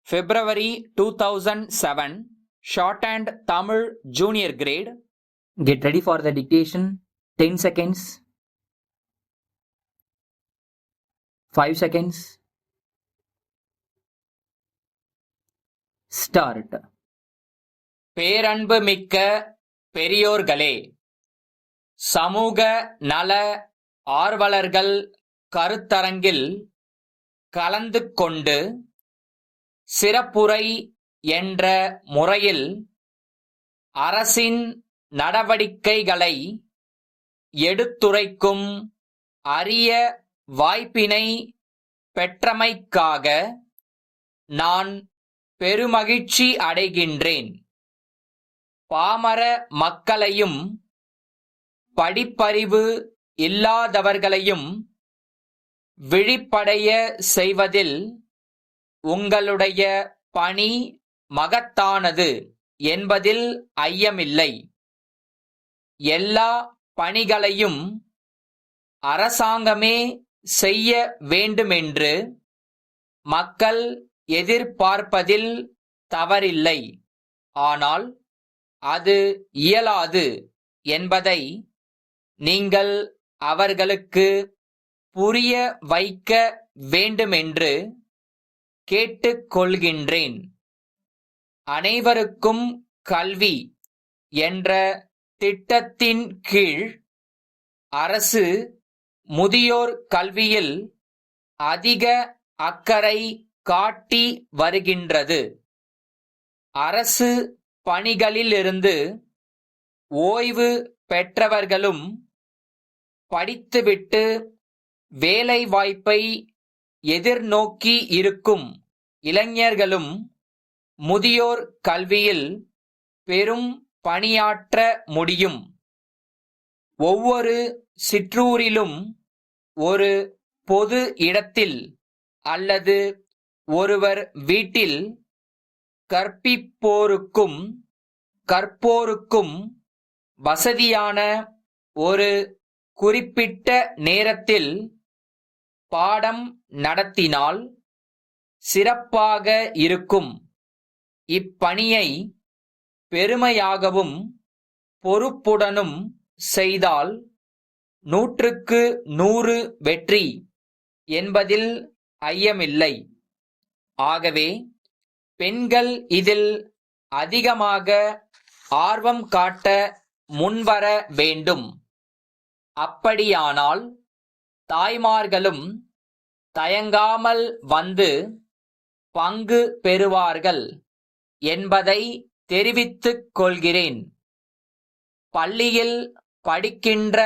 February 2007, Shorthand Tamil Junior Grade. Get ready for the dictation. 10 seconds. 5 seconds. Start. பேரன்பு மிக்க பெரியோர்களே, சமூக நல ஆர்வலர்கள் கருத்தரங்கில் கலந்து கொண்டு சிறப்புரை என்ற முறையில் அரசின் நடவடிக்கைகளை எடுத்துரைக்கும் அரிய வாய்ப்பினை பெற்றமைக்காக நான் பெருமகிழ்ச்சி அடைகின்றேன். பாமர மக்களையும் படிப்பறிவு இல்லாதவர்களையும் விழிப்படைய செய்வதில் உங்களுடைய பணி மகத்தானது என்பதில் ஐயமில்லை. எல்லா பணிகளையும் அரசாங்கமே செய்ய வேண்டுமென்று மக்கள் எதிர்பார்ப்பதில் தவறில்லை. ஆனால் அது இயலாது என்பதை நீங்கள் அவர்களுக்கு புரிய வைக்க வேண்டுமென்று கேட்டுக்கொள்கின்றேன். அனைவருக்கும் கல்வி என்ற திட்டத்தின் கீழ் அரசு முதியோர் கல்வியில் அதிக அக்கறை காட்டி வருகின்றது. அரசு பணிகளிலிருந்து ஓய்வு பெற்றவர்களும் படித்துவிட்டு வேலைவாய்ப்பை எதிர்நோக்கி இருக்கும் இளைஞர்களும் முதியோர் கல்வியில் பெரும் பணியாற்ற முடியும். ஒவ்வொரு சிற்றூரிலும் ஒரு பொது இடத்தில் அல்லது ஒருவர் வீட்டில் கற்பிப்போருக்கும் கற்போருக்கும் வசதியான ஒரு குறிப்பிட்ட நேரத்தில் பாடம் நடத்தினால் சிறப்பாக இருக்கும். இப்பணியை பெருமையாகவும் பொறுப்புடனும் செய்தால் 100க்கு 100 வெற்றி என்பதில் ஐயமில்லை. ஆகவே பெண்கள் இதில் அதிகமாக ஆர்வம் காட்ட முன்வர வேண்டும். அப்படியானால் தாய்மார்களும் தயங்காமல் வந்து பங்கு பெறுவார்கள் என்பதை தெரிவித்துக் கொள்கிறேன். பள்ளியில் படிக்கின்ற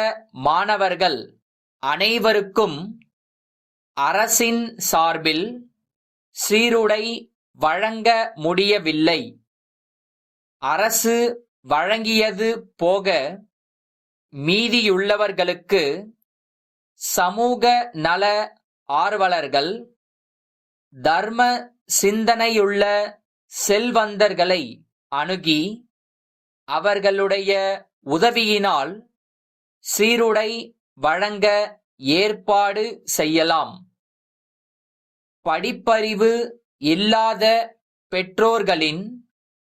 மாணவர்கள் அனைவருக்கும் அரசின் சார்பில் சீருடை வழங்க முடியவில்லை. அரசு வழங்கியது போக மீதியுள்ளவர்களுக்கு சமூக நல ஆர்வலர்கள், தர்ம சிந்தனையுள்ள செல்வந்தர்களை அணுகி அவர்களுடைய உதவியினால் சீருடை வழங்க ஏற்பாடு செய்யலாம். படிப்பறிவு இல்லாத பெற்றோர்களின்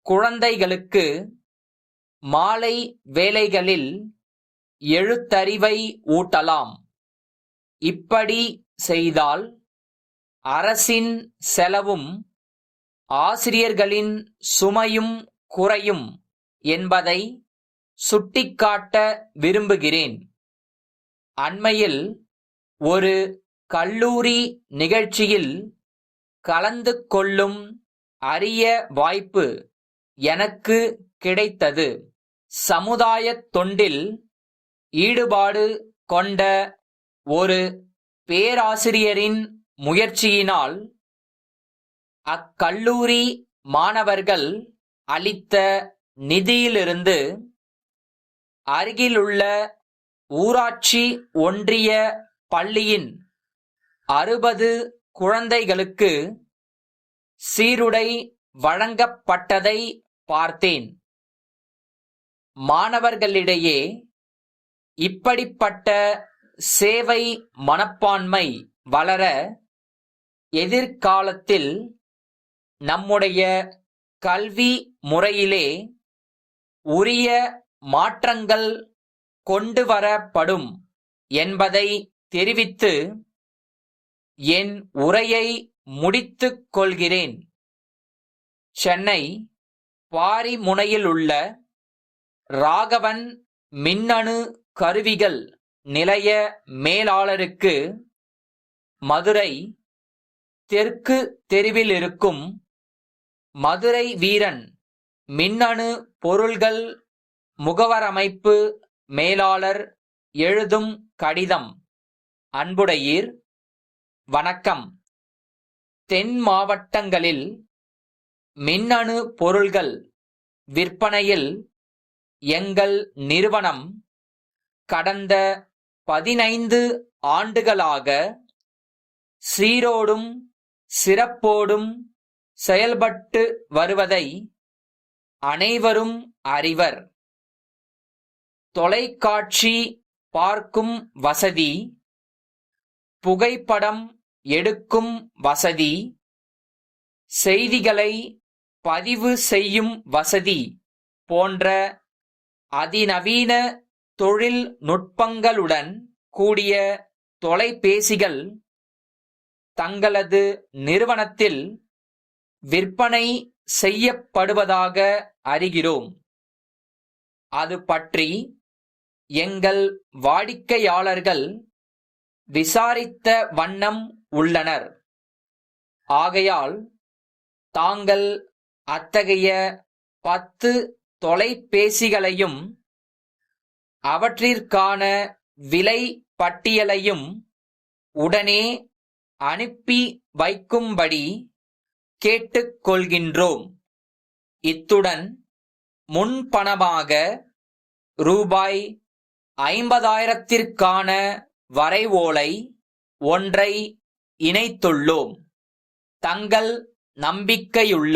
குழந்தைகளுக்கு மாலை வேளைகளில் எழுத்தறிவை ஊட்டலாம். இப்படி செய்தால் அரசின் செலவும் ஆசிரியர்களின் சுமையும் குறையும் என்பதை சுட்டிக்காட்ட விரும்புகிறேன். அண்மையில் ஒரு கல்லூரி நிகழ்ச்சியில் கலந்து கொள்ளும் அரிய வாய்ப்பு எனக்கு கிடைத்தது. சமுதாயத் தொண்டில் ஈடுபாடு கொண்ட ஒரு பேராசிரியரின் முயற்சியினால் அக்கல்லூரி மாணவர்கள் அளித்த நிதியிலிருந்து அருகிலுள்ள ஊராட்சி ஒன்றிய பள்ளியின் 60 குழந்தைகளுக்கு சீருடை வழங்கப்பட்டதை பார்த்தேன். மாணவர்களிடையே இப்படிப்பட்ட சேவை மனப்பான்மை வளர எதிர்காலத்தில் நம்முடைய கல்வி முறையிலே உரிய மாற்றங்கள் கொண்டு வரப்படும் என்பதை தெரிவித்து என் உரையை முடித்துக் கொள்கிறேன். சென்னை பாரிமுனையிலுள்ள ராகவன் மின்னணு கருவிகள் நிலைய மேலாளருக்கு மதுரை தெற்கு தெருவில் இருக்கும் மதுரை வீரன் மின்னணு பொருள்கள் முகவரமைப்பு மேலாளர் எழுதும் கடிதம். அன்புடையீர், வணக்கம். தென் மாவட்டங்களில் மின்னணு பொருள்கள் விற்பனையில் எங்கள் நிறுவனம் கடந்த 15 ஆண்டுகளாக சீரோடும் சிறப்போடும் செயல்பட்டு வருவதை அனைவரும் அறிவர். தொலைக்காட்சி பார்க்கும் வசதி, புகைப்படம் எடுக்கும் வசதி, செய்திகளை பதிவு செய்யும் வசதி போன்ற அதிநவீன தொழில்நுட்பங்களுடன் கூடிய தொலைபேசிகள் தங்களது நிறுவனத்தில் விற்பனை செய்யப்படுவதாக அறிகிறோம். அது பற்றி எங்கள் வாடிக்கையாளர்கள் விசாரித்த வண்ணம் உள்ளனர். ஆகையால் தாங்கள் அத்தகைய 10 தொலைபேசிகளையும் அவற்றிற்கான விலை பட்டியலையும் உடனே அனுப்பி வைக்கும்படி கேட்டுக்கொள்கின்றோம். இத்துடன் முன்பணமாக ரூபாய் 50,000ற்கான வரைவோலை ஒன்றை இணைத்துள்ளோம். தங்கள் நம்பிக்கையுள்ள